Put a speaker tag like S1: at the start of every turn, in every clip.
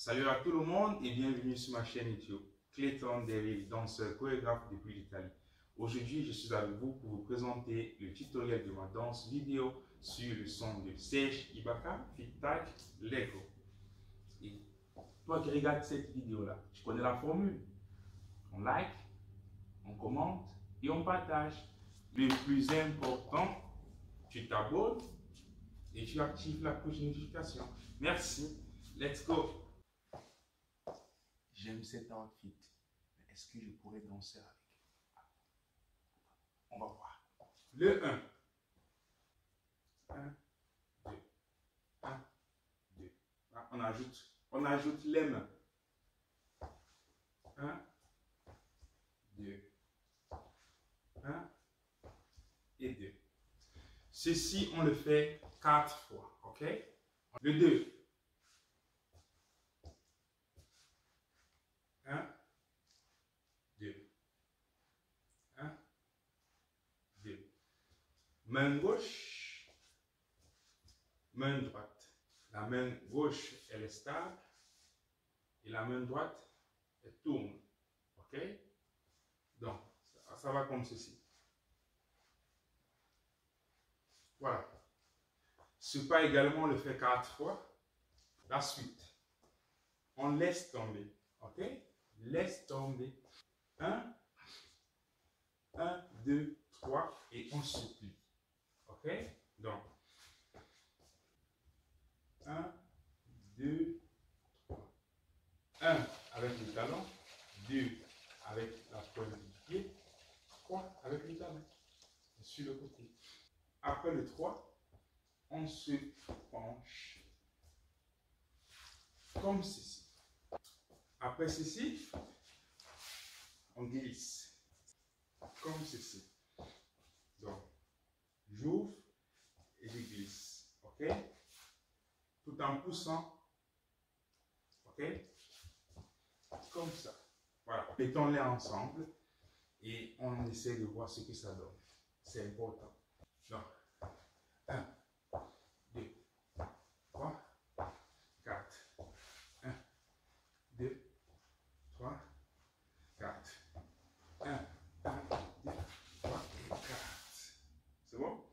S1: Salut à tout le monde et bienvenue sur ma chaîne YouTube, Clayton David, danseur chorégraphe depuis l'Italie. Aujourd'hui, je suis avec vous pour vous présenter le tutoriel de ma danse vidéo sur le son de Serge Ibaka, Fit-Tac, Lego. Et toi qui regardes cette vidéo-là, tu connais la formule. On like, on commente et on partage. Le plus important, tu t'abonnes et tu actives la cloche de notification. Merci. Let's go. J'aime cet outfit, mais est-ce que je pourrais danser avec? On va voir. Le 1. 1, 2. 1, 2. Là, on ajoute les mains. 1, 2. 1 et 2. Ceci, on le fait 4 fois, ok? Le 2. 1, 2. 1, 2. Main gauche, main droite. La main gauche, elle est stable et la main droite, elle tourne. Ok? Donc, ça va comme ceci. Voilà. Ce pas également, on le fait 4 fois. La suite, on laisse tomber. Ok? Laisse tomber. 1, 1, 2, 3 et on se plie. Ok? Donc, 1, 2, 3. 1 avec le talon, 2 avec la pointe du pied, 3 avec le talon. Sur le côté. Après le 3, on se penche comme ceci. Après ceci, on glisse comme ceci. Donc, j'ouvre et je glisse. Ok? Tout en poussant. Ok? Comme ça. Voilà. Mettons-les ensemble et on essaie de voir ce que ça donne. C'est important. Donc, 1, 2, 3, 4. 1, 2, 3, 4. 1, 2, 3 et 4. C'est bon?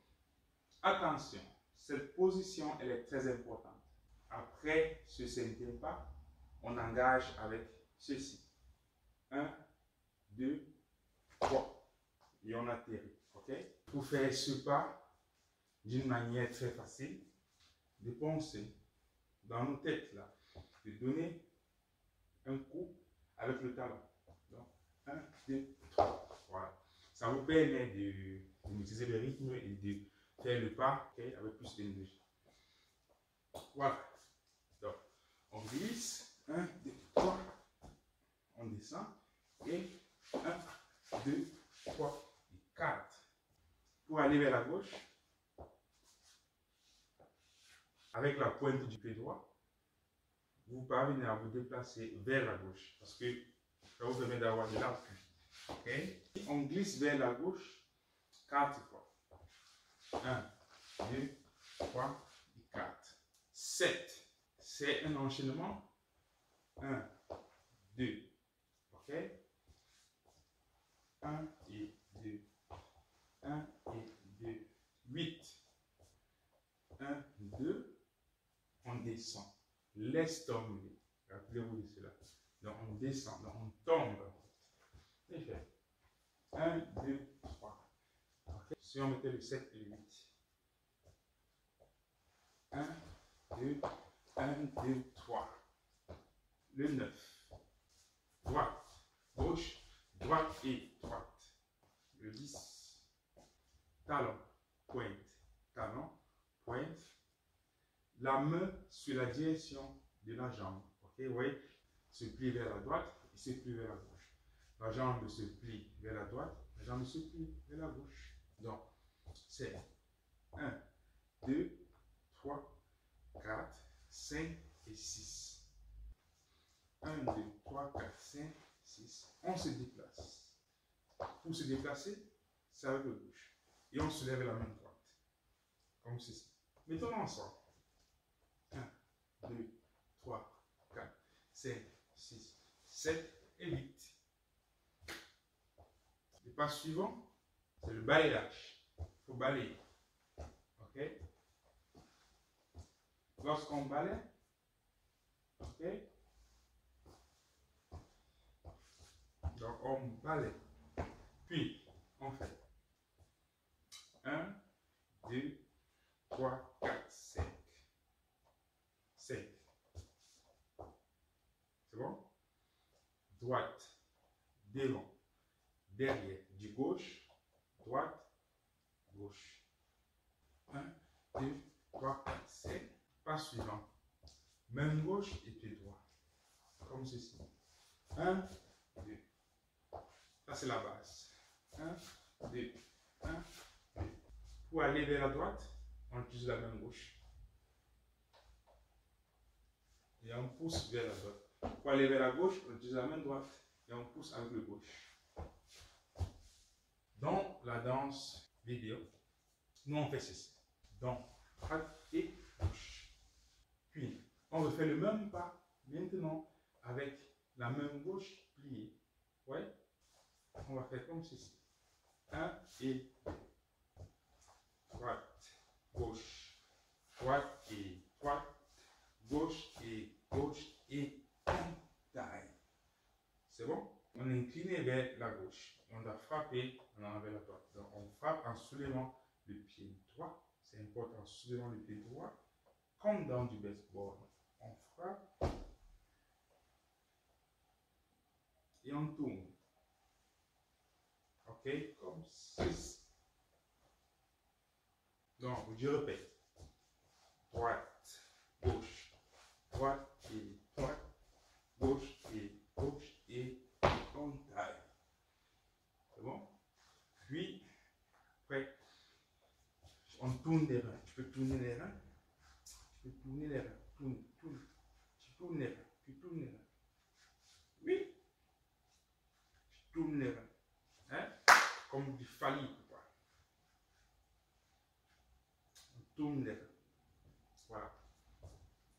S1: Attention, cette position, elle est très importante. Après ce cinquième pas, on engage avec ceci. 1, 2, 3. Et on atterrit. Ok? Pour faire ce pas d'une manière très facile, de penser dans nos têtes là, de donner un coup avec le talon. Donc, 1, 2, 3. Voilà. Ça vous permet de maîtriser le rythme et de faire le pas avec plus d'énergie. Voilà. Donc, on glisse. 1, 2, 3. On descend. Et 1, 2, 3 et 4. Pour aller vers la gauche, avec la pointe du pied droit, vous parvenez à vous déplacer vers la gauche. Parce que ça vous permet d'avoir de l'appui. Okay? On glisse vers la gauche 4 fois. 1, 2, 3 et 4. 7. C'est un enchaînement. 1, 2. Ok? 1 et 2. 1 et 2. 8. 1, 2. On descend. Laisse tomber. Rappelez-vous de cela. Donc on descend. Donc on tombe. C'est fait. 1, 2, 3. Okay. Si on mettait le 7 et le 8. 1, 2, 1, 2, 3. Le 9. Droite, gauche, droite et droite. Le 10. Talon, pointe, talon, pointe. La main sur la direction de la jambe. Ok, vous voyez, se plie vers la droite et se plie vers la gauche. La jambe se plie vers la droite, la jambe se plie vers la gauche. Donc, c'est 1, 2, 3, 4, 5 et 6. 1, 2, 3, 4, 5, 6. On se déplace. Pour se déplacer, c'est avec le gauche. Et on se lève la main droite. Comme ceci. Mettons-le ensemble. 1, 2, 3, 4, 5, 6, 7 et 8. Le pas suivant, c'est le balayage. Il faut balayer. Ok? Lorsqu'on balaye, ok? Donc on balaye. Puis on fait 1, 2, 3, 4, 5. 5. C'est bon? Droite, devant, derrière, du gauche, droite, gauche. 1, 2, 3, 4, 5. Pas suivant. Main gauche et pied droit. Comme ceci. 1, 2. Ça, c'est la base. 1, 2, 1, 2. Pour aller vers la droite, on utilise la main gauche. Et on pousse vers la droite. Pour aller vers la gauche, on utilise la main droite. Et on pousse avec le gauche. Dans la danse vidéo, nous on fait ceci. Donc, droite et gauche. Puis, on refait le même pas maintenant avec la main gauche pliée. Ouais? On va faire comme ceci. 1 et 2. Droite, gauche, droite et droite, gauche et on taille. C'est bon? On est incliné vers la gauche. On doit frapper en allant vers la droite. Donc on frappe en soulevant le pied droit. C'est important, en soulevant le pied droit. Comme dans du baseball. On frappe et on tourne. Ok? Comme ceci. Donc, je répète. Droite, gauche, droite et droite, gauche et on taille. C'est bon? Puis, après, on tourne les reins. Tu peux tourner les reins. Tu peux tourner les reins. Tourne. Tu tournes les reins. Tu tournes les reins. Oui. Tu tournes les reins. Hein? Comme du Fali. On tourne les reins. Voilà.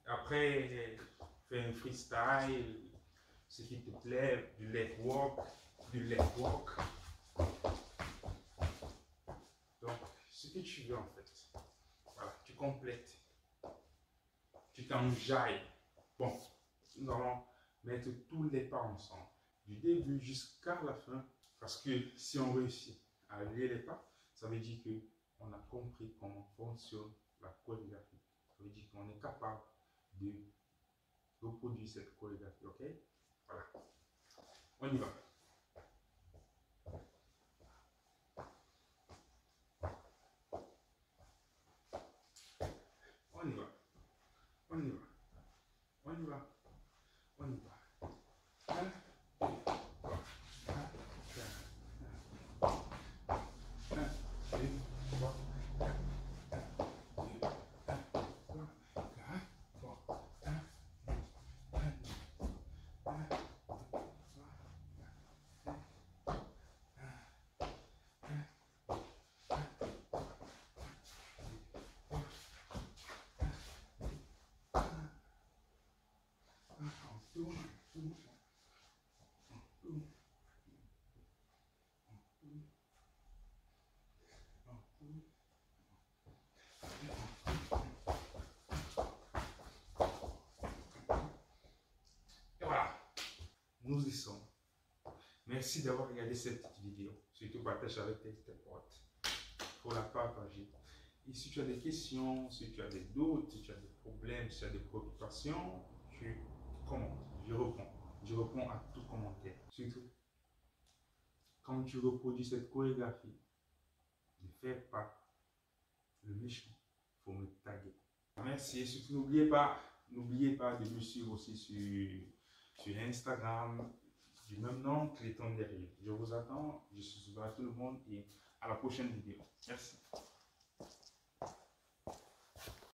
S1: Après, fais un freestyle, ce qui te plaît, du leg walk. Donc, ce que tu veux en fait. Voilà, tu complètes. Tu t'enjailles. Bon, nous allons mettre tous les pas ensemble, du début jusqu'à la fin, parce que si on réussit à lier les pas, ça veut dire qu'on a compris comment fonctionne la chorégraphie. Ça veut dire qu'on est capable de reproduire cette chorégraphie, ok? Voilà. On y va. On y va. On y va. On y va. On y va. 1, 2, 3, 1, 2, 3, Et voilà, nous y sommes. Merci d'avoir regardé cette petite vidéo. Surtout partage avec tes potes pour la partager. Et si tu as des questions, si tu as des doutes, si tu as des problèmes, si tu as des préoccupations, tu commentes. Je réponds. Je réponds à tout commentaire. Surtout, quand tu reproduis cette chorégraphie, ne fais pas le méchant. Il faut me taguer. Merci. Et surtout, n'oubliez pas de me suivre aussi sur Instagram du même nom, Clayton Derrière. Je vous attends. Je suis ouvert à tout le monde et à la prochaine vidéo. Merci.